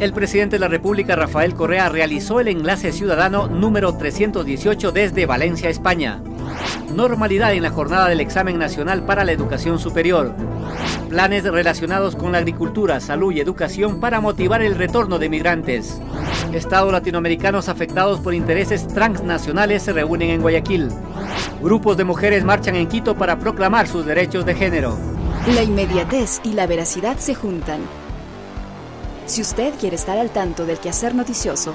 El presidente de la República, Rafael Correa, realizó el enlace ciudadano número 318 desde Valencia, España. Normalidad en la jornada del examen nacional para la educación superior. Planes relacionados con la agricultura, salud y educación para motivar el retorno de migrantes. Estados latinoamericanos afectados por intereses transnacionales se reúnen en Guayaquil. Grupos de mujeres marchan en Quito para proclamar sus derechos de género. La inmediatez y la veracidad se juntan. Si usted quiere estar al tanto del quehacer noticioso,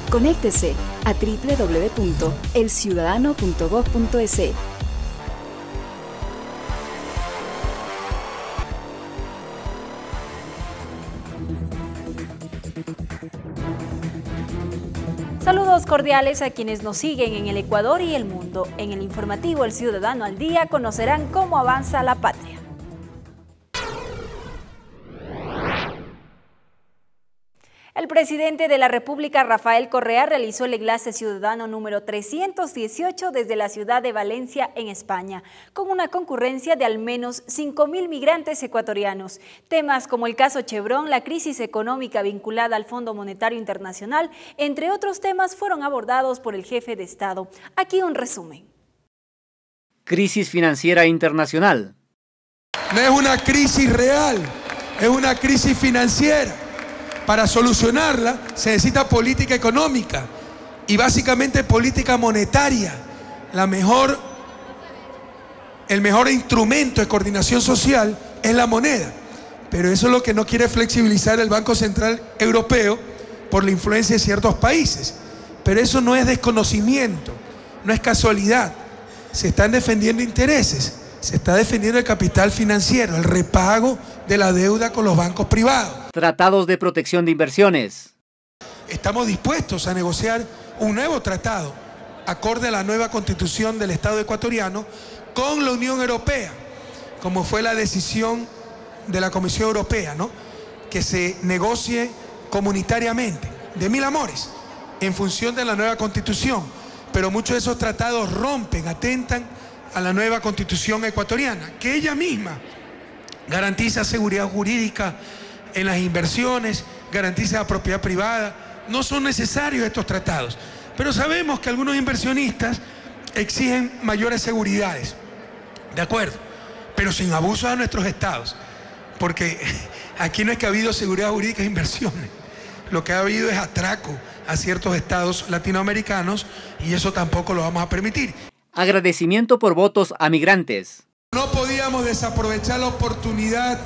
conéctese a www.elciudadano.gov.es. Saludos cordiales a quienes nos siguen en el Ecuador y el mundo. En el informativo El Ciudadano al Día conocerán cómo avanza la patria. El presidente de la República, Rafael Correa, realizó el enlace ciudadano número 318 desde la ciudad de Valencia, en España, con una concurrencia de al menos 5.000 migrantes ecuatorianos. Temas como el caso Chevron, la crisis económica vinculada al Fondo Monetario Internacional, entre otros temas, fueron abordados por el jefe de Estado. Aquí un resumen. Crisis financiera internacional. No es una crisis real, es una crisis financiera. Para solucionarla se necesita política económica y básicamente política monetaria. El mejor instrumento de coordinación social es la moneda. Pero eso es lo que no quiere flexibilizar el Banco Central Europeo por la influencia de ciertos países. Pero eso no es desconocimiento, no es casualidad. Se están defendiendo intereses, se está defendiendo el capital financiero, el repago de la deuda con los bancos privados. Tratados de protección de inversiones. Estamos dispuestos a negociar un nuevo tratado acorde a la nueva constitución del Estado ecuatoriano con la Unión Europea, como fue la decisión de la Comisión Europea, ¿no? Que se negocie comunitariamente, de mil amores, en función de la nueva constitución. Pero muchos de esos tratados rompen, atentan a la nueva constitución ecuatoriana, que ella misma garantiza seguridad jurídica en las inversiones, garantiza la propiedad privada. No son necesarios estos tratados, pero sabemos que algunos inversionistas exigen mayores seguridades, de acuerdo, pero sin abuso a nuestros estados, porque aquí no es que ha habido seguridad jurídica e inversiones, lo que ha habido es atraco a ciertos estados latinoamericanos y eso tampoco lo vamos a permitir. Agradecimiento por votos a migrantes. No podíamos desaprovechar la oportunidad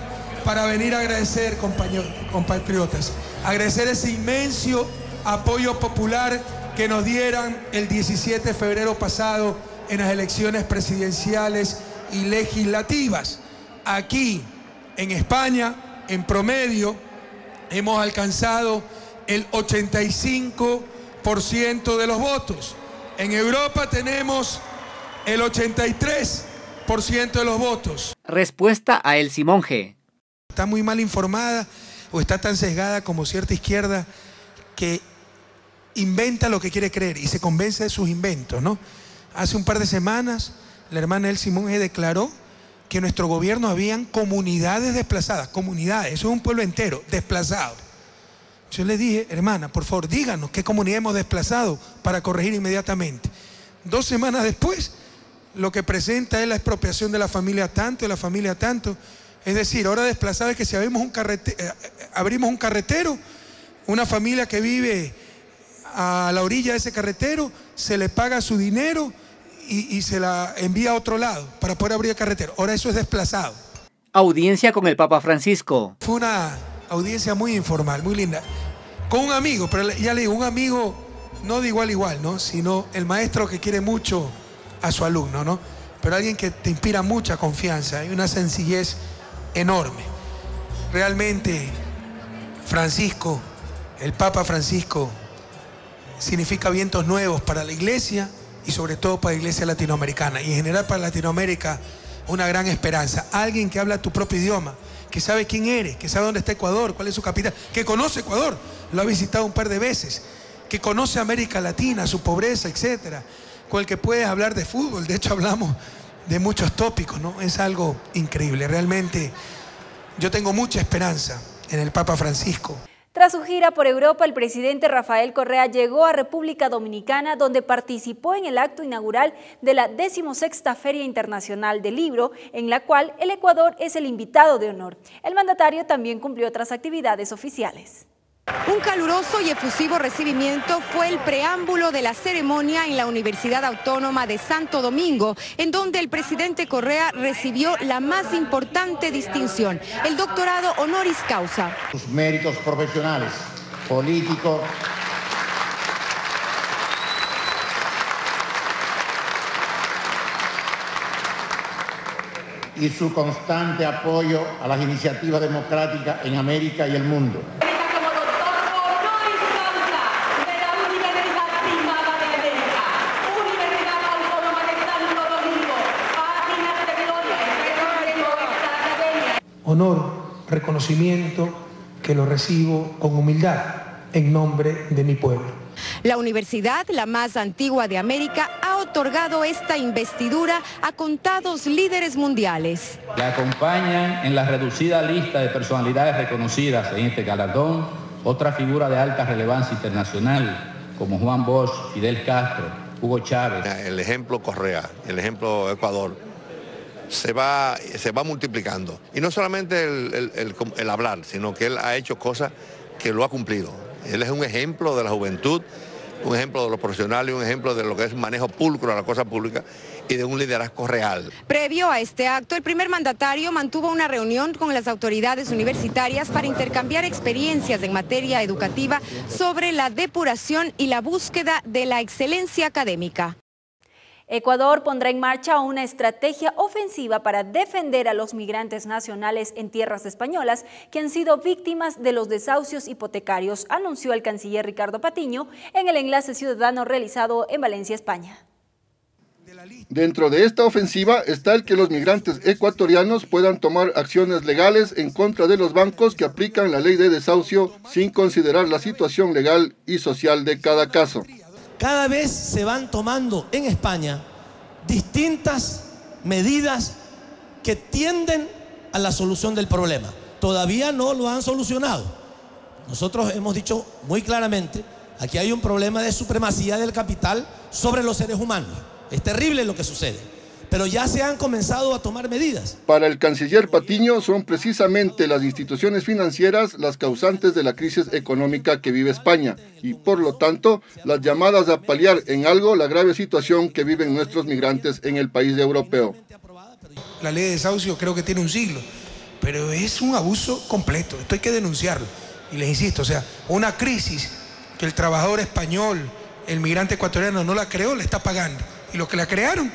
para venir a agradecer, compatriotas, agradecer ese inmenso apoyo popular que nos dieran el 17 de febrero pasado en las elecciones presidenciales y legislativas. Aquí, en España, en promedio, hemos alcanzado el 85% de los votos. En Europa tenemos el 83% de los votos. Respuesta a El Simonje. Está muy mal informada o está tan sesgada como cierta izquierda que inventa lo que quiere creer y se convence de sus inventos, ¿no? Hace un par de semanas la hermana El Simonje declaró que en nuestro gobierno habían comunidades desplazadas, comunidades, eso es un pueblo entero, desplazado. Yo le dije, hermana, por favor, díganos qué comunidad hemos desplazado para corregir inmediatamente. 2 semanas después, lo que presenta es la expropiación de la familia tanto, de la familia tanto. Es decir, ahora desplazado es que si abrimos un carretero, una familia que vive a la orilla de ese carretero, se le paga su dinero y se la envía a otro lado para poder abrir el carretero. Ahora eso es desplazado. Audiencia con el Papa Francisco. Fue una audiencia muy informal, muy linda. Con un amigo, pero ya le digo, un amigo no de igual a igual, ¿no? Sino el maestro que quiere mucho a su alumno, ¿no? Pero alguien que te inspira mucha confianza y una sencillez enorme. Realmente Francisco, el Papa Francisco, significa vientos nuevos para la iglesia y sobre todo para la iglesia latinoamericana y en general para Latinoamérica una gran esperanza. Alguien que habla tu propio idioma, que sabe quién eres, que sabe dónde está Ecuador, cuál es su capital, que conoce Ecuador, lo ha visitado un par de veces, que conoce América Latina, su pobreza, etcétera, con el que puedes hablar de fútbol. De hecho hablamos de muchos tópicos, ¿no? Es algo increíble. Realmente yo tengo mucha esperanza en el Papa Francisco. Tras su gira por Europa, el presidente Rafael Correa llegó a República Dominicana, donde participó en el acto inaugural de la 16ª Feria Internacional del Libro, en la cual el Ecuador es el invitado de honor. El mandatario también cumplió otras actividades oficiales. Un caluroso y efusivo recibimiento fue el preámbulo de la ceremonia en la Universidad Autónoma de Santo Domingo, en donde el presidente Correa recibió la más importante distinción, el doctorado honoris causa. Sus méritos profesionales, políticos, y su constante apoyo a las iniciativas democráticas en América y el mundo. Honor, reconocimiento, que lo recibo con humildad en nombre de mi pueblo. La universidad, la más antigua de América, ha otorgado esta investidura a contados líderes mundiales. Le acompañan en la reducida lista de personalidades reconocidas en este galardón otra figura de alta relevancia internacional, como Juan Bosch, Fidel Castro, Hugo Chávez. El ejemplo Correa, el ejemplo Ecuador, se va multiplicando. Y no solamente el hablar, sino que él ha hecho cosas que lo ha cumplido. Él es un ejemplo de la juventud, un ejemplo de los profesionales, un ejemplo de lo que es manejo pulcro de la cosa pública y de un liderazgo real. Previo a este acto, el primer mandatario mantuvo una reunión con las autoridades universitarias para intercambiar experiencias en materia educativa sobre la depuración y la búsqueda de la excelencia académica. Ecuador pondrá en marcha una estrategia ofensiva para defender a los migrantes nacionales en tierras españolas que han sido víctimas de los desahucios hipotecarios, anunció el canciller Ricardo Patiño en el enlace ciudadano realizado en Valencia, España. Dentro de esta ofensiva está el que los migrantes ecuatorianos puedan tomar acciones legales en contra de los bancos que aplican la ley de desahucio sin considerar la situación legal y social de cada caso. Cada vez se van tomando en España distintas medidas que tienden a la solución del problema. Todavía no lo han solucionado. Nosotros hemos dicho muy claramente, aquí hay un problema de supremacía del capital sobre los seres humanos. Es terrible lo que sucede, pero ya se han comenzado a tomar medidas. Para el canciller Patiño son precisamente las instituciones financieras las causantes de la crisis económica que vive España y por lo tanto las llamadas a paliar en algo la grave situación que viven nuestros migrantes en el país europeo. La ley de desahucio creo que tiene un siglo, pero es un abuso completo, esto hay que denunciarlo. Y les insisto, o sea, una crisis que el trabajador español, el migrante ecuatoriano no la creó, la está pagando. Y los que la crearon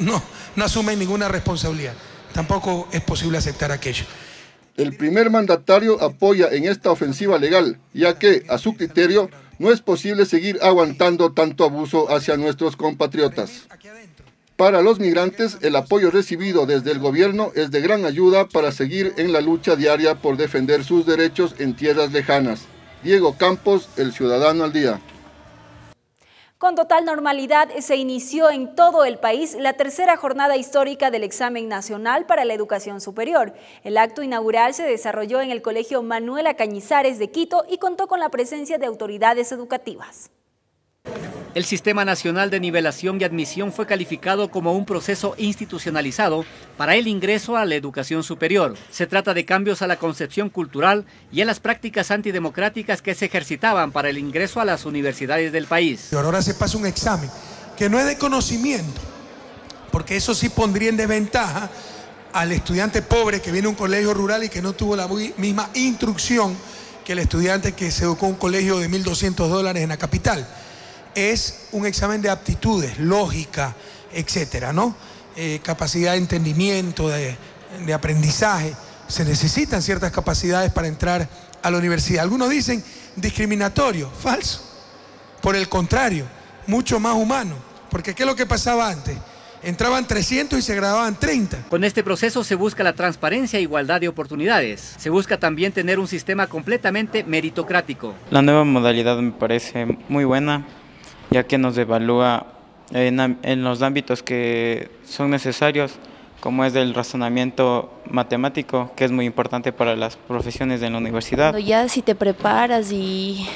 no asumen ninguna responsabilidad. Tampoco es posible aceptar aquello. El primer mandatario apoya en esta ofensiva legal, ya que, a su criterio, no es posible seguir aguantando tanto abuso hacia nuestros compatriotas. Para los migrantes, el apoyo recibido desde el gobierno es de gran ayuda para seguir en la lucha diaria por defender sus derechos en tierras lejanas. Diego Campos, El Ciudadano al Día. Con total normalidad se inició en todo el país la tercera jornada histórica del examen nacional para la educación superior. El acto inaugural se desarrolló en el Colegio Manuela Cañizares de Quito y contó con la presencia de autoridades educativas. El Sistema Nacional de Nivelación y Admisión fue calificado como un proceso institucionalizado para el ingreso a la educación superior. Se trata de cambios a la concepción cultural y a las prácticas antidemocráticas que se ejercitaban para el ingreso a las universidades del país. Ahora se pasa un examen que no es de conocimiento, porque eso sí pondría en desventaja al estudiante pobre que viene a un colegio rural y que no tuvo la misma instrucción que el estudiante que se educó en un colegio de $1.200 en la capital. Es un examen de aptitudes, lógica, etcétera, ¿no? Capacidad de entendimiento, de aprendizaje. Se necesitan ciertas capacidades para entrar a la universidad. Algunos dicen discriminatorio, falso. Por el contrario, mucho más humano. Porque ¿qué es lo que pasaba antes? Entraban 300 y se graduaban 30. Con este proceso se busca la transparencia e igualdad de oportunidades. Se busca también tener un sistema completamente meritocrático. La nueva modalidad me parece muy buena, ya que nos evalúa en los ámbitos que son necesarios, como es el razonamiento matemático, que es muy importante para las profesiones en la universidad. Ya si te preparas y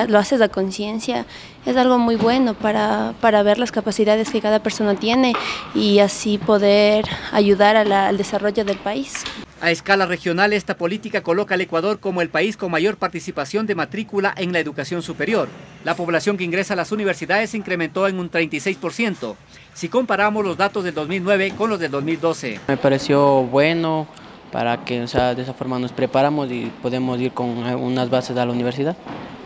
lo haces a conciencia, es algo muy bueno para ver las capacidades que cada persona tiene y así poder ayudar al desarrollo del país. A escala regional, esta política coloca al Ecuador como el país con mayor participación de matrícula en la educación superior. La población que ingresa a las universidades se incrementó en un 36%, si comparamos los datos del 2009 con los del 2012. Me pareció bueno para que, de esa forma nos preparamos y podemos ir con unas bases a la universidad.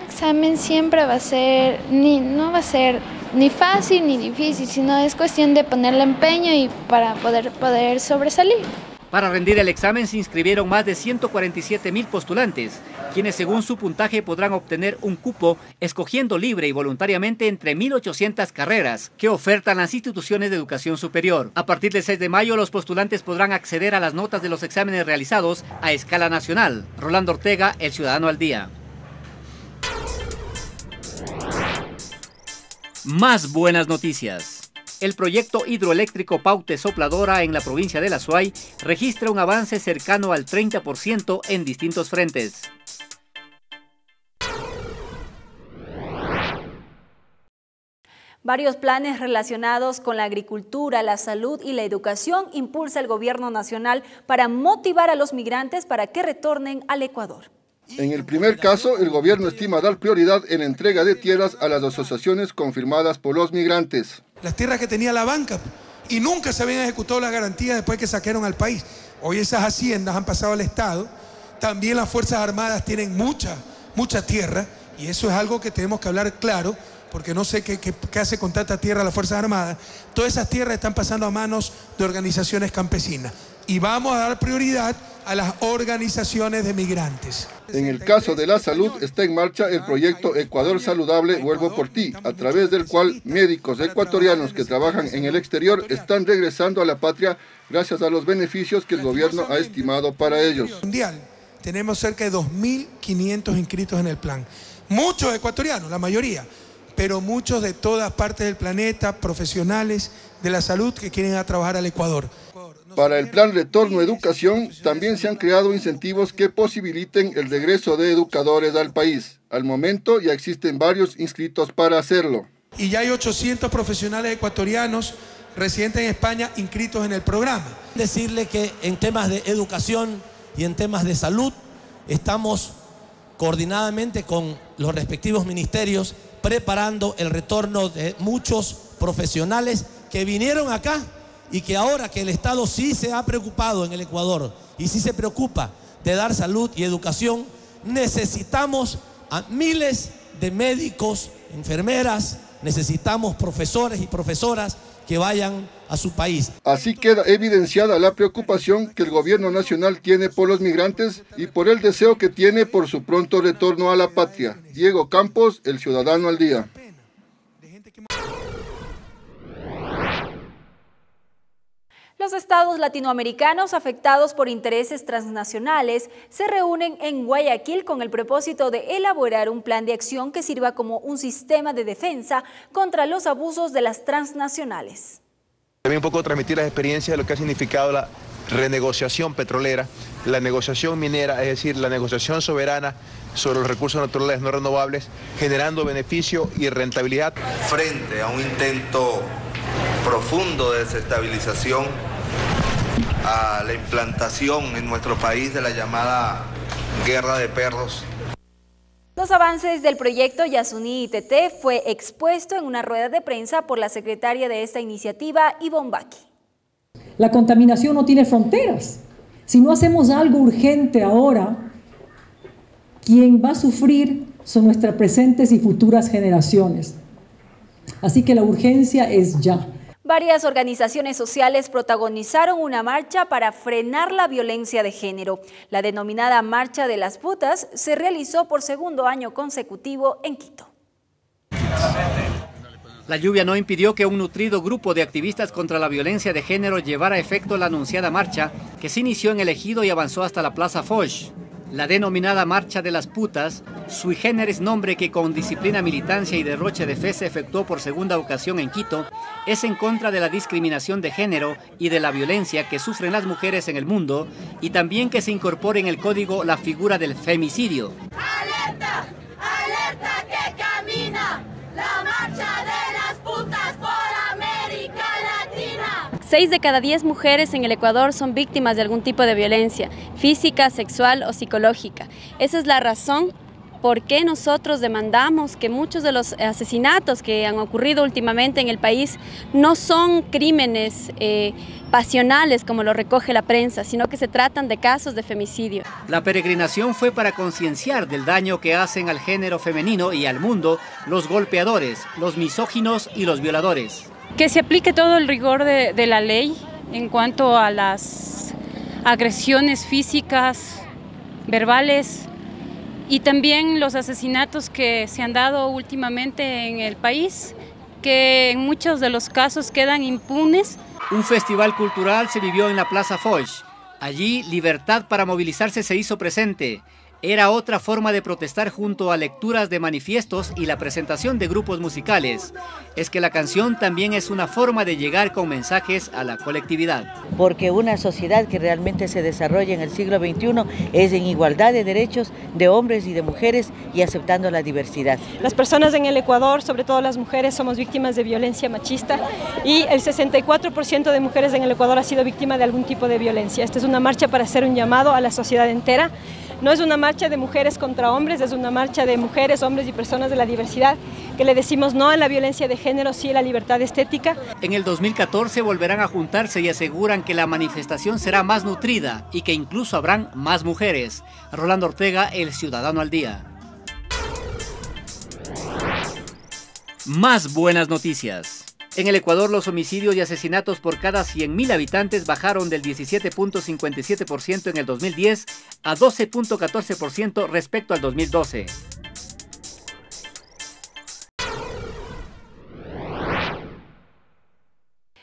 El examen siempre no va a ser ni fácil ni difícil, sino es cuestión de ponerle empeño y para poder sobresalir. Para rendir el examen se inscribieron más de 147.000 postulantes, quienes según su puntaje podrán obtener un cupo escogiendo libre y voluntariamente entre 1.800 carreras que ofertan las instituciones de educación superior. A partir del 6 de mayo los postulantes podrán acceder a las notas de los exámenes realizados a escala nacional. Rolando Ortega, El Ciudadano al Día. Más buenas noticias. El proyecto hidroeléctrico Paute Sopladora en la provincia de La Suay registra un avance cercano al 30% en distintos frentes. Varios planes relacionados con la agricultura, la salud y la educación impulsa el gobierno nacional para motivar a los migrantes para que retornen al Ecuador. En el primer caso, el gobierno estima dar prioridad en la entrega de tierras a las asociaciones confirmadas por los migrantes. Las tierras que tenía la banca y nunca se habían ejecutado las garantías después que saquaron al país. Hoy esas haciendas han pasado al Estado. También las Fuerzas Armadas tienen mucha tierra y eso es algo que tenemos que hablar claro, porque no sé qué hace con tanta tierra las Fuerzas Armadas. Todas esas tierras están pasando a manos de organizaciones campesinas y vamos a dar prioridad a las organizaciones de migrantes. En el caso de la salud está en marcha el proyecto Ecuador Saludable Vuelvo por Ti, a través del cual médicos ecuatorianos que trabajan en el exterior están regresando a la patria gracias a los beneficios que el gobierno ha estimado para ellos. Mundial, tenemos cerca de 2.500 inscritos en el plan. Muchos ecuatorianos, la mayoría, pero muchos de todas partes del planeta, profesionales de la salud que quieren ir a trabajar al Ecuador. Para el plan Retorno Educación también se han creado incentivos que posibiliten el regreso de educadores al país. Al momento ya existen varios inscritos para hacerlo. Y ya hay 800 profesionales ecuatorianos residentes en España inscritos en el programa. Decirle que en temas de educación y en temas de salud estamos coordinadamente con los respectivos ministerios preparando el retorno de muchos profesionales que vinieron acá y que ahora que el Estado sí se ha preocupado en el Ecuador y sí se preocupa de dar salud y educación, necesitamos a miles de médicos, enfermeras, necesitamos profesores y profesoras que vayan a su país. Así queda evidenciada la preocupación que el gobierno nacional tiene por los migrantes y por el deseo que tiene por su pronto retorno a la patria. Diego Campos, El Ciudadano al Día. Los estados latinoamericanos afectados por intereses transnacionales se reúnen en Guayaquil con el propósito de elaborar un plan de acción que sirva como un sistema de defensa contra los abusos de las transnacionales. También un poco transmitir las experiencias de lo que ha significado la renegociación petrolera, la negociación minera, es decir, la negociación soberana sobre los recursos naturales no renovables, generando beneficio y rentabilidad. Frente a un intento profundo de desestabilización, a la implantación en nuestro país de la llamada guerra de perros. Los avances del proyecto Yasuní ITT fue expuesto en una rueda de prensa por la secretaria de esta iniciativa, Ivonne Baki. La contaminación no tiene fronteras. Si no hacemos algo urgente ahora, quien va a sufrir son nuestras presentes y futuras generaciones. Así que la urgencia es ya. Varias organizaciones sociales protagonizaron una marcha para frenar la violencia de género. La denominada Marcha de las Putas se realizó por segundo año consecutivo en Quito. La lluvia no impidió que un nutrido grupo de activistas contra la violencia de género llevara a efecto la anunciada marcha, que se inició en el Ejido y avanzó hasta la Plaza Foch. La denominada Marcha de las Putas, sui generis nombre que con disciplina, militancia y derroche de fe se efectuó por segunda ocasión en Quito, es en contra de la discriminación de género y de la violencia que sufren las mujeres en el mundo, y también que se incorpore en el código la figura del femicidio. ¡Alerta! ¡Alerta que camina! ¡La marcha de las putas por América Latina! 6 de cada 10 mujeres en el Ecuador son víctimas de algún tipo de violencia, física, sexual o psicológica. Esa es la razón por qué nosotros demandamos que muchos de los asesinatos que han ocurrido últimamente en el país no son crímenes pasionales como lo recoge la prensa, sino que se tratan de casos de femicidio. La peregrinación fue para concienciar del daño que hacen al género femenino y al mundo los golpeadores, los misóginos y los violadores. Que se aplique todo el rigor de la ley en cuanto a las agresiones físicas, verbales y también los asesinatos que se han dado últimamente en el país, que en muchos de los casos quedan impunes. Un festival cultural se vivió en la Plaza Foch. Allí, libertad para movilizarse se hizo presente. Era otra forma de protestar junto a lecturas de manifiestos y la presentación de grupos musicales. Es que la canción también es una forma de llegar con mensajes a la colectividad. Porque una sociedad que realmente se desarrolla en el siglo XXI es en igualdad de derechos de hombres y de mujeres y aceptando la diversidad. Las personas en el Ecuador, sobre todo las mujeres, somos víctimas de violencia machista y el 64% de mujeres en el Ecuador ha sido víctima de algún tipo de violencia. Esta es una marcha para hacer un llamado a la sociedad entera. No es una marcha de mujeres contra hombres, es una marcha de mujeres, hombres y personas de la diversidad que le decimos no a la violencia de género, sí a la libertad estética. En el 2014 volverán a juntarse y aseguran que la manifestación será más nutrida y que incluso habrán más mujeres. Rolando Ortega, El Ciudadano al Día. Más buenas noticias. En el Ecuador, los homicidios y asesinatos por cada 100.000 habitantes bajaron del 17.57% en el 2010 a 12.14% respecto al 2012.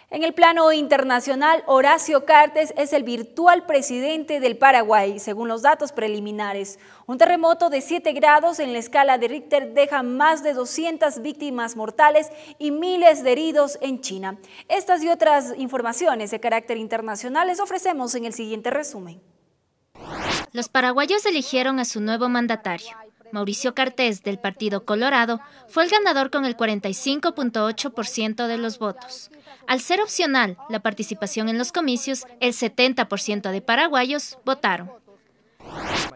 En el plano internacional, Horacio Cartes es el virtual presidente del Paraguay, según los datos preliminares. Un terremoto de 7 grados en la escala de Richter deja más de 200 víctimas mortales y miles de heridos en China. Estas y otras informaciones de carácter internacional les ofrecemos en el siguiente resumen. Los paraguayos eligieron a su nuevo mandatario. Mauricio Cartes, del Partido Colorado, fue el ganador con el 45.8% de los votos. Al ser opcional la participación en los comicios, el 70% de paraguayos votaron.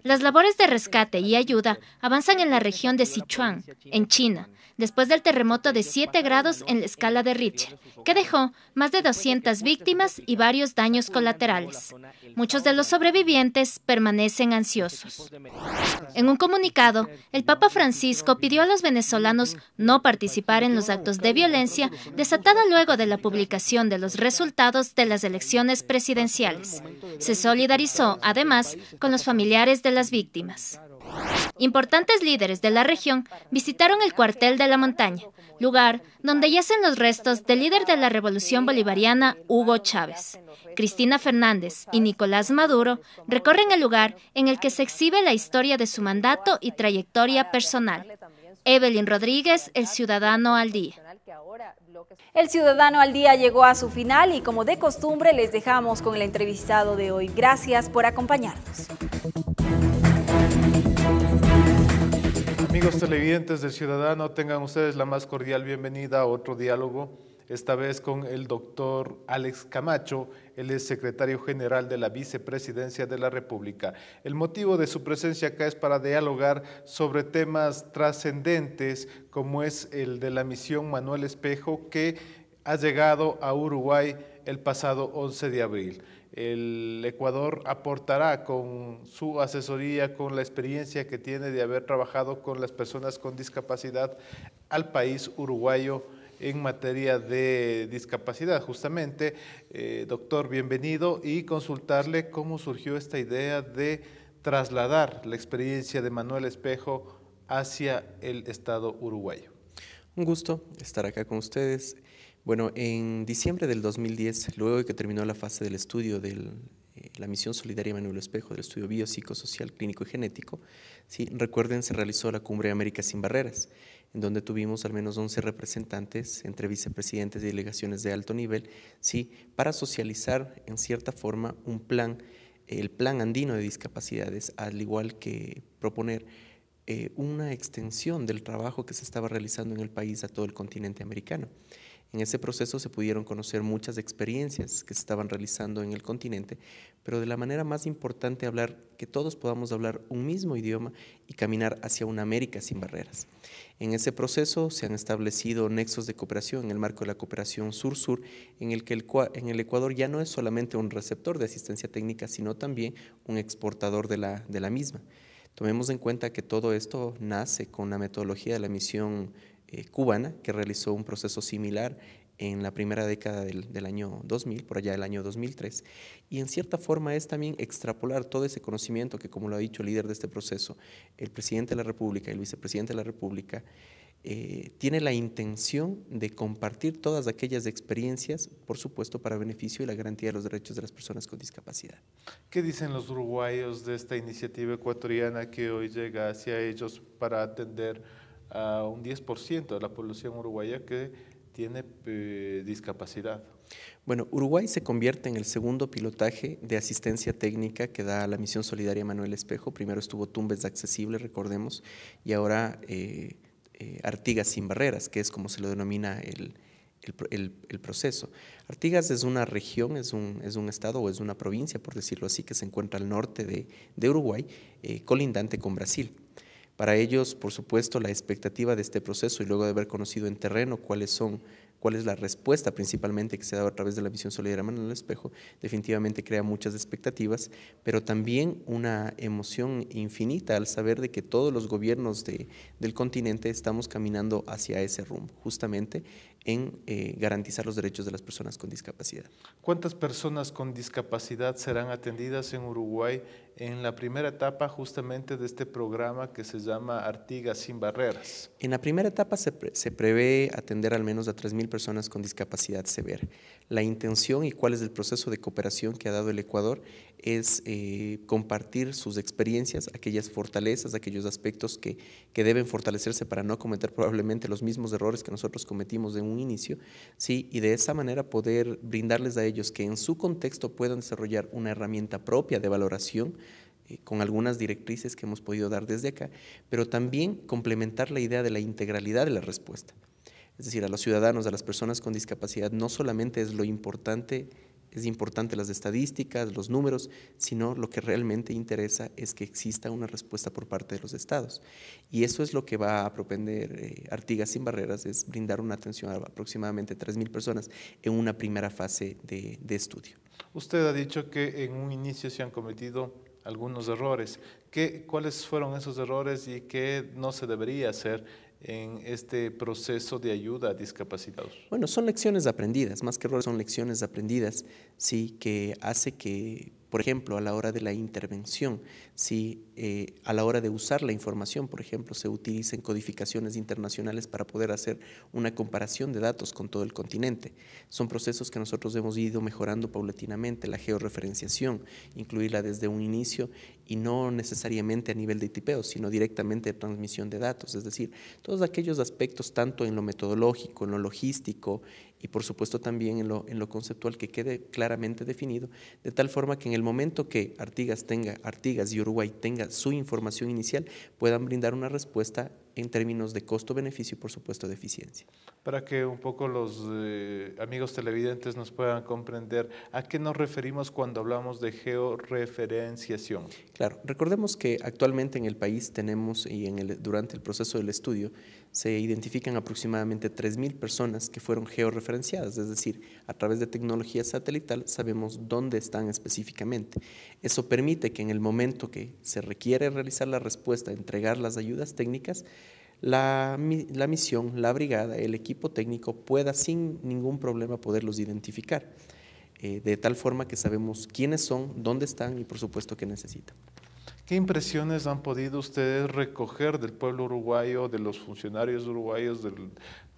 Las labores de rescate y ayuda avanzan en la región de Sichuan, en China, después del terremoto de 7 grados en la escala de Richter, que dejó más de 200 víctimas y varios daños colaterales. Muchos de los sobrevivientes permanecen ansiosos. En un comunicado, el Papa Francisco pidió a los venezolanos no participar en los actos de violencia desatada luego de la publicación de los resultados de las elecciones presidenciales. Se solidarizó, además, con los familiares de las víctimas. Importantes líderes de la región visitaron el cuartel de la montaña, lugar donde yacen los restos del líder de la revolución bolivariana, Hugo Chávez. Cristina Fernández y Nicolás Maduro recorren el lugar en el que se exhibe la historia de su mandato y trayectoria personal. Evelyn Rodríguez, El Ciudadano al Día. El Ciudadano al Día llegó a su final y, como de costumbre, les dejamos con el entrevistado de hoy. Gracias por acompañarnos. Amigos televidentes del Ciudadano, tengan ustedes la más cordial bienvenida a otro diálogo, esta vez con el doctor Alex Camacho. Él es secretario general de la Vicepresidencia de la República. El motivo de su presencia acá es para dialogar sobre temas trascendentes, como es el de la misión Manuel Espejo, que ha llegado a Uruguay el pasado 11 de abril. El Ecuador aportará con su asesoría, con la experiencia que tiene de haber trabajado con las personas con discapacidad al país uruguayo en materia de discapacidad. Justamente, doctor, bienvenido, y consultarle cómo surgió esta idea de trasladar la experiencia de Manuel Espejo hacia el Estado uruguayo. Un gusto estar acá con ustedes. Bueno, en diciembre del 2010, luego de que terminó la fase del estudio de la misión solidaria Manuel Espejo del estudio biopsicosocial, clínico y genético, ¿sí? Recuerden, se realizó la Cumbre América Sin Barreras, en donde tuvimos al menos 11 representantes entre vicepresidentes y delegaciones de alto nivel, ¿sí? Para socializar en cierta forma un plan, el Plan Andino de Discapacidades, al igual que proponer una extensión del trabajo que se estaba realizando en el país a todo el continente americano. En ese proceso se pudieron conocer muchas experiencias que se estaban realizando en el continente, pero de la manera más importante hablar, que todos podamos hablar un mismo idioma y caminar hacia una América sin barreras. En ese proceso se han establecido nexos de cooperación en el marco de la cooperación sur-sur, en el que en el Ecuador ya no es solamente un receptor de asistencia técnica, sino también un exportador de la misma. Tomemos en cuenta que todo esto nace con la metodología de la misión cubana, que realizó un proceso similar en la primera década del año 2000, por allá del año 2003, y en cierta forma es también extrapolar todo ese conocimiento que, como lo ha dicho el líder de este proceso, el presidente de la República y el vicepresidente de la República, tiene la intención de compartir todas aquellas experiencias, por supuesto, para beneficio y la garantía de los derechos de las personas con discapacidad. ¿Qué dicen los uruguayos de esta iniciativa ecuatoriana que hoy llega hacia ellos para atender a un 10% de la población uruguaya que tiene discapacidad? Bueno, Uruguay se convierte en el segundo pilotaje de asistencia técnica que da la misión solidaria Manuel Espejo. Primero estuvo Tumbes Accesible, recordemos, y ahora Artigas Sin Barreras, que es como se lo denomina el proceso. Artigas es una región, es un estado o es una provincia, por decirlo así, que se encuentra al norte de Uruguay, colindante con Brasil. Para ellos, por supuesto, la expectativa de este proceso y luego de haber conocido en terreno cuál es la respuesta principalmente que se ha dado a través de la misión solidaria Manuel Espejo, definitivamente crea muchas expectativas, pero también una emoción infinita al saber de que todos los gobiernos del continente estamos caminando hacia ese rumbo, justamente en garantizar los derechos de las personas con discapacidad. ¿Cuántas personas con discapacidad serán atendidas en Uruguay en la primera etapa justamente de este programa que se llama Artigas Sin Barreras? En la primera etapa se prevé atender al menos a 3.000 personas con discapacidad severa. La intención y cuál es el proceso de cooperación que ha dado el Ecuador es compartir sus experiencias, aquellas fortalezas, aquellos aspectos que deben fortalecerse para no cometer probablemente los mismos errores que nosotros cometimos en un inicio, ¿sí? Y de esa manera poder brindarles a ellos que en su contexto puedan desarrollar una herramienta propia de valoración con algunas directrices que hemos podido dar desde acá, pero también complementar la idea de la integralidad de la respuesta. Es decir, a los ciudadanos, a las personas con discapacidad, no solamente es importante las estadísticas, los números, sino lo que realmente interesa es que exista una respuesta por parte de los estados. Y eso es lo que va a propender Artigas Sin Barreras, es brindar una atención a aproximadamente 3.000 personas en una primera fase de estudio. Usted ha dicho que en un inicio se han cometido algunos errores. ¿Cuáles fueron esos errores y qué no se debería hacer en este proceso de ayuda a discapacitados? Bueno, son lecciones aprendidas, más que errores son lecciones aprendidas, sí, que hace que, por ejemplo, a la hora de la intervención, sí, a la hora de usar la información, por ejemplo, se utilicen codificaciones internacionales para poder hacer una comparación de datos con todo el continente. Son procesos que nosotros hemos ido mejorando paulatinamente, la georreferenciación, incluirla desde un inicio y no necesariamente a nivel de tipeo, sino directamente de transmisión de datos, es decir, todos aquellos aspectos tanto en lo metodológico, en lo logístico y por supuesto también en lo conceptual que quede claramente definido, de tal forma que en el momento que Artigas y Uruguay tenga su información inicial, puedan brindar una respuesta en términos de costo-beneficio y por supuesto de eficiencia. Para que un poco los amigos televidentes nos puedan comprender a qué nos referimos cuando hablamos de georreferenciación. Claro, recordemos que actualmente en el país tenemos y durante el proceso del estudio se identifican aproximadamente 3.000 personas que fueron georreferenciadas, es decir, a través de tecnología satelital sabemos dónde están específicamente. Eso permite que en el momento que se requiere realizar la respuesta, entregar las ayudas técnicas, la misión, la brigada, el equipo técnico pueda sin ningún problema poderlos identificar, de tal forma que sabemos quiénes son, dónde están y por supuesto qué necesitan. ¿Qué impresiones han podido ustedes recoger del pueblo uruguayo, de los funcionarios uruguayos,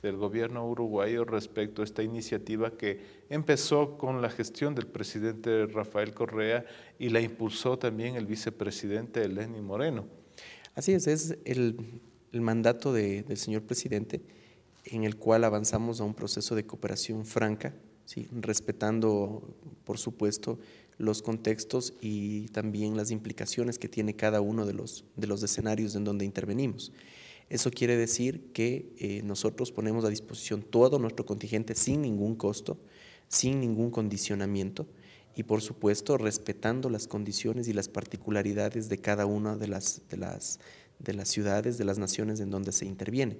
del gobierno uruguayo respecto a esta iniciativa que empezó con la gestión del presidente Rafael Correa y la impulsó también el vicepresidente Lenín Moreno. Así es el mandato del señor presidente, en el cual avanzamos a un proceso de cooperación franca, ¿sí? Respetando, por supuesto, los contextos y también las implicaciones que tiene cada uno de los escenarios en donde intervenimos. Eso quiere decir que nosotros ponemos a disposición todo nuestro contingente sin ningún costo, sin ningún condicionamiento y, por supuesto, respetando las condiciones y las particularidades de cada una de las ciudades, de las naciones en donde se interviene.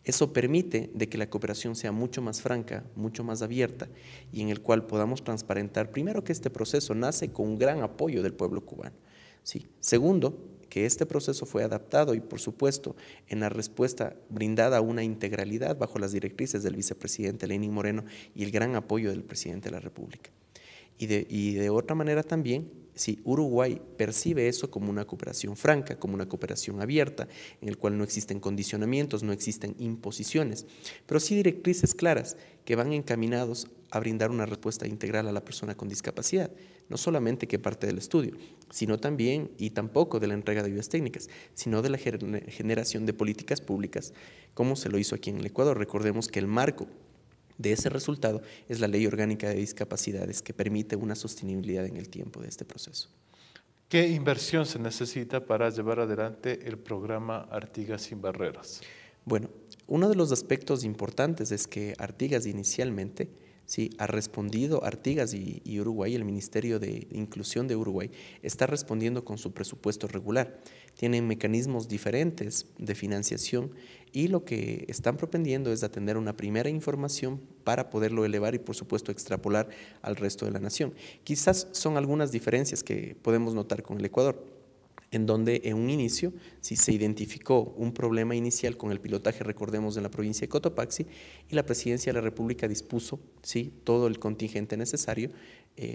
Eso permite de que la cooperación sea mucho más franca, mucho más abierta y en el cual podamos transparentar, primero, que este proceso nace con un gran apoyo del pueblo cubano. ¿Sí? Segundo, que este proceso fue adaptado y, por supuesto, en la respuesta brindada a una integralidad bajo las directrices del vicepresidente Lenín Moreno y el gran apoyo del presidente de la República. Y de otra manera también, sí, Uruguay percibe eso como una cooperación franca, como una cooperación abierta, en el cual no existen condicionamientos, no existen imposiciones, pero sí directrices claras que van encaminados a brindar una respuesta integral a la persona con discapacidad, no solamente que parte del estudio, sino también y tampoco de la entrega de ayudas técnicas, sino de la generación de políticas públicas, como se lo hizo aquí en el Ecuador. Recordemos que el marco de ese resultado es la Ley Orgánica de Discapacidades, que permite una sostenibilidad en el tiempo de este proceso. ¿Qué inversión se necesita para llevar adelante el programa Artigas sin Barreras? Bueno, uno de los aspectos importantes es que Artigas inicialmente, sí, ha respondido, Artigas y Uruguay, el Ministerio de Inclusión de Uruguay, está respondiendo con su presupuesto regular. Tienen mecanismos diferentes de financiación y lo que están propendiendo es atender una primera información para poderlo elevar y, por supuesto, extrapolar al resto de la nación. Quizás son algunas diferencias que podemos notar con el Ecuador, en donde en un inicio sí se identificó un problema inicial con el pilotaje, recordemos, en la provincia de Cotopaxi, y la Presidencia de la República dispuso, sí, todo el contingente necesario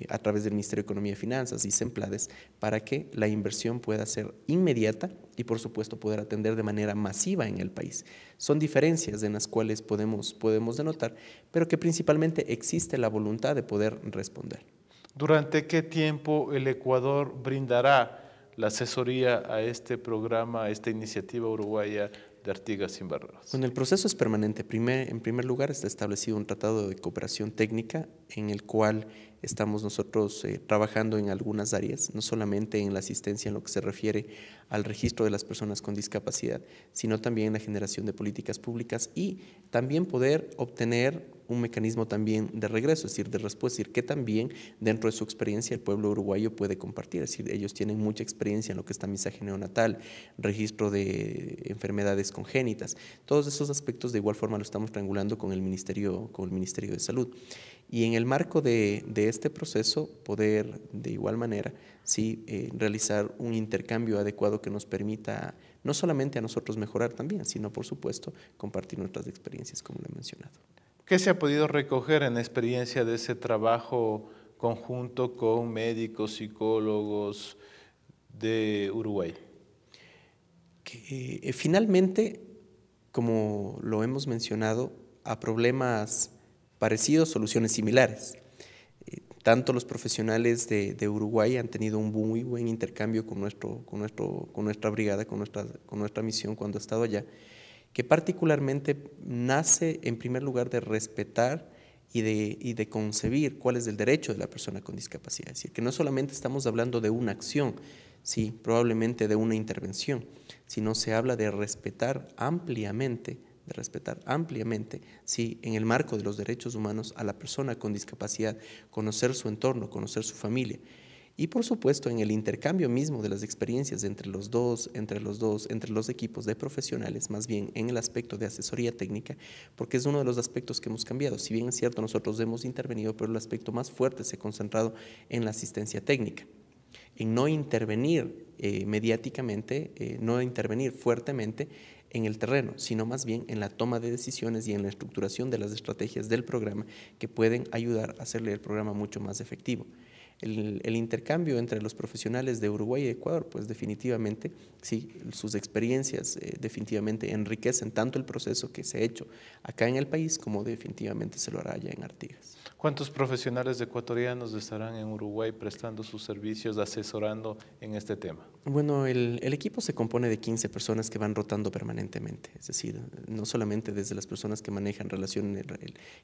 a través del Ministerio de Economía y Finanzas y SEMPLADES para que la inversión pueda ser inmediata y, por supuesto, poder atender de manera masiva en el país. Son diferencias en las cuales podemos denotar, pero que principalmente existe la voluntad de poder responder. ¿Durante qué tiempo el Ecuador brindará la asesoría a este programa, a esta iniciativa uruguaya de Artigas sin Barreras? Bueno, el proceso es permanente. En primer lugar, está establecido un tratado de cooperación técnica en el cual estamos nosotros trabajando en algunas áreas, no solamente en la asistencia en lo que se refiere al registro de las personas con discapacidad, sino también en la generación de políticas públicas y también poder obtener un mecanismo también de regreso, es decir, de respuesta, es decir, que también dentro de su experiencia el pueblo uruguayo puede compartir, es decir, ellos tienen mucha experiencia en lo que es tamizaje neonatal, registro de enfermedades congénitas, todos esos aspectos de igual forma lo estamos triangulando con el Ministerio de Salud. Y en el marco de este proceso, poder de igual manera sí, realizar un intercambio adecuado que nos permita no solamente a nosotros mejorar también, sino por supuesto compartir nuestras experiencias, como lo he mencionado. ¿Qué se ha podido recoger en la experiencia de ese trabajo conjunto con médicos, psicólogos de Uruguay? Que finalmente, como lo hemos mencionado, a problemas parecidos, soluciones similares. Tanto los profesionales de Uruguay han tenido un muy buen intercambio con nuestra brigada, con nuestra misión cuando ha estado allá, que particularmente nace en primer lugar de respetar y de concebir cuál es el derecho de la persona con discapacidad. Es decir, que no solamente estamos hablando de una acción, sí, probablemente de una intervención, sino se habla de respetar ampliamente, sí, en el marco de los derechos humanos a la persona con discapacidad, conocer su entorno, conocer su familia. Y por supuesto en el intercambio mismo de las experiencias entre los equipos de profesionales, más bien en el aspecto de asesoría técnica, porque es uno de los aspectos que hemos cambiado. Si bien es cierto, nosotros hemos intervenido, pero el aspecto más fuerte se ha concentrado en la asistencia técnica, en no intervenir mediáticamente, no intervenir fuertemente en el terreno, sino más bien en la toma de decisiones y en la estructuración de las estrategias del programa que pueden ayudar a hacerle el programa mucho más efectivo. el intercambio entre los profesionales de Uruguay y Ecuador, pues definitivamente, sí, sus experiencias definitivamente enriquecen tanto el proceso que se ha hecho acá en el país como definitivamente se lo hará allá en Artigas. ¿Cuántos profesionales ecuatorianos estarán en Uruguay prestando sus servicios, asesorando en este tema? Bueno, el equipo se compone de 15 personas que van rotando permanentemente, es decir, no solamente desde las personas que manejan relaciones,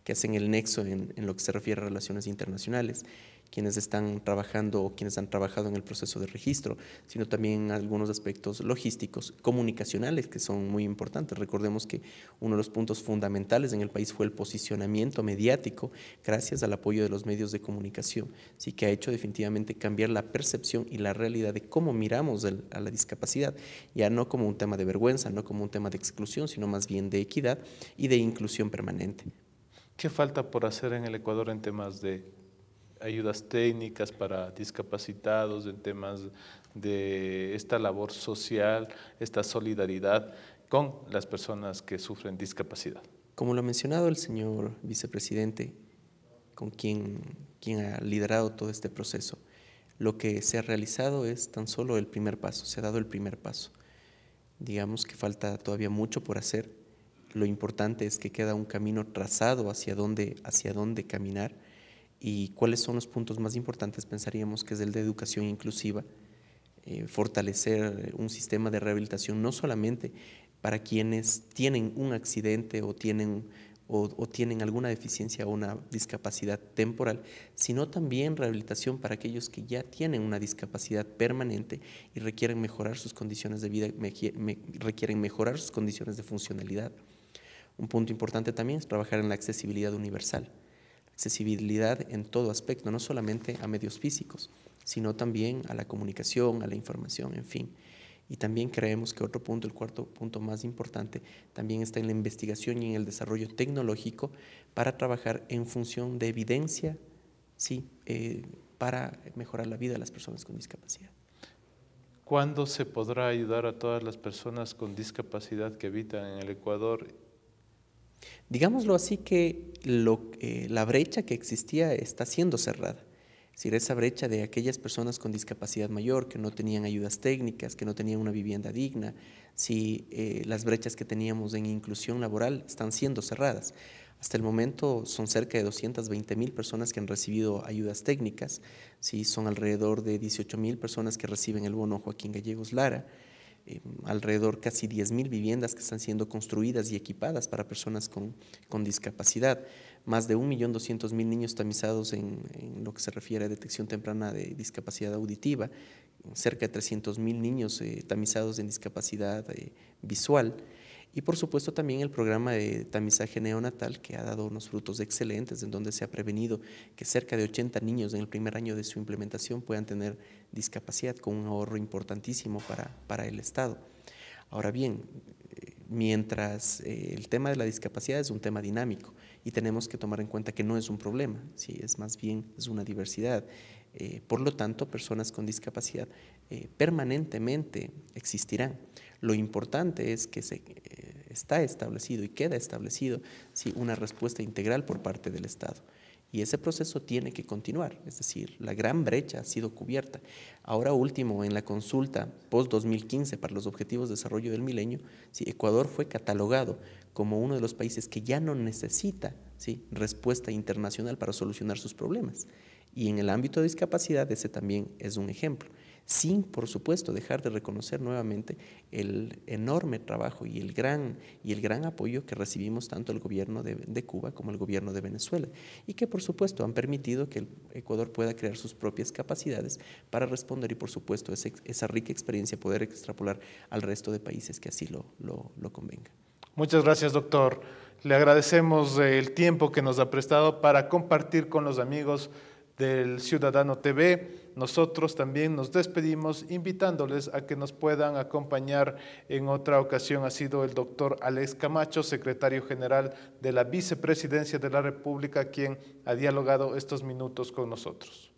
que hacen el nexo en lo que se refiere a relaciones internacionales, quienes están trabajando o quienes han trabajado en el proceso de registro, sino también algunos aspectos logísticos, comunicacionales, que son muy importantes. Recordemos que uno de los puntos fundamentales en el país fue el posicionamiento mediático, gracias al apoyo de los medios de comunicación, sí, que ha hecho definitivamente cambiar la percepción y la realidad de cómo miramos a la discapacidad, ya no como un tema de vergüenza, no como un tema de exclusión, sino más bien de equidad y de inclusión permanente. ¿Qué falta por hacer en el Ecuador en temas de ayudas técnicas para discapacitados, en temas de esta labor social, esta solidaridad con las personas que sufren discapacidad? Como lo ha mencionado el señor vicepresidente, con quien ha liderado todo este proceso, lo que se ha realizado es tan solo el primer paso, se ha dado el primer paso. Digamos que falta todavía mucho por hacer. Lo importante es que queda un camino trazado hacia dónde caminar. ¿Y cuáles son los puntos más importantes? Pensaríamos que es el de educación inclusiva, fortalecer un sistema de rehabilitación no solamente para quienes tienen un accidente o tienen alguna deficiencia o una discapacidad temporal, sino también rehabilitación para aquellos que ya tienen una discapacidad permanente y requieren mejorar sus condiciones de vida, requieren mejorar sus condiciones de funcionalidad. Un punto importante también es trabajar en la accesibilidad universal. Accesibilidad en todo aspecto, no solamente a medios físicos, sino también a la comunicación, a la información, en fin. Y también creemos que otro punto, el cuarto punto más importante, también está en la investigación y en el desarrollo tecnológico para trabajar en función de evidencia, sí, para mejorar la vida de las personas con discapacidad. ¿Cuándo se podrá ayudar a todas las personas con discapacidad que habitan en el Ecuador? Digámoslo así, que la brecha que existía está siendo cerrada. Es decir, esa brecha de aquellas personas con discapacidad mayor que no tenían ayudas técnicas, que no tenían una vivienda digna, las brechas que teníamos en inclusión laboral están siendo cerradas. Hasta el momento son cerca de 220,000 personas que han recibido ayudas técnicas, son alrededor de 18,000 personas que reciben el bono Joaquín Gallegos Lara, alrededor casi 10,000 viviendas que están siendo construidas y equipadas para personas con discapacidad, más de 1.200.000 niños tamizados en lo que se refiere a detección temprana de discapacidad auditiva, cerca de 300,000 niños tamizados en discapacidad visual, y por supuesto también el programa de tamizaje neonatal, que ha dado unos frutos excelentes, en donde se ha prevenido que cerca de 80 niños en el primer año de su implementación puedan tener discapacidad, con un ahorro importantísimo para el Estado. Ahora bien, mientras el tema de la discapacidad es un tema dinámico y tenemos que tomar en cuenta que no es un problema, es más bien es una diversidad. Por lo tanto, personas con discapacidad permanentemente existirán. Lo importante es que está establecido y queda establecido una respuesta integral por parte del Estado. Y ese proceso tiene que continuar, es decir, la gran brecha ha sido cubierta. Ahora último, en la consulta post-2015 para los Objetivos de Desarrollo del Milenio, Ecuador fue catalogado como uno de los países que ya no necesita respuesta internacional para solucionar sus problemas. Y en el ámbito de discapacidad ese también es un ejemplo, sin por supuesto dejar de reconocer nuevamente el enorme trabajo y el gran apoyo que recibimos tanto el gobierno de Cuba como el gobierno de Venezuela, y que por supuesto han permitido que el Ecuador pueda crear sus propias capacidades para responder, y por supuesto esa rica experiencia poder extrapolar al resto de países que así lo convenga. Muchas gracias, doctor. Le agradecemos el tiempo que nos ha prestado para compartir con los amigos del Ciudadano TV. Nosotros también nos despedimos invitándoles a que nos puedan acompañar en otra ocasión. Ha sido el doctor Alex Camacho, secretario general de la Vicepresidencia de la República, quien ha dialogado estos minutos con nosotros.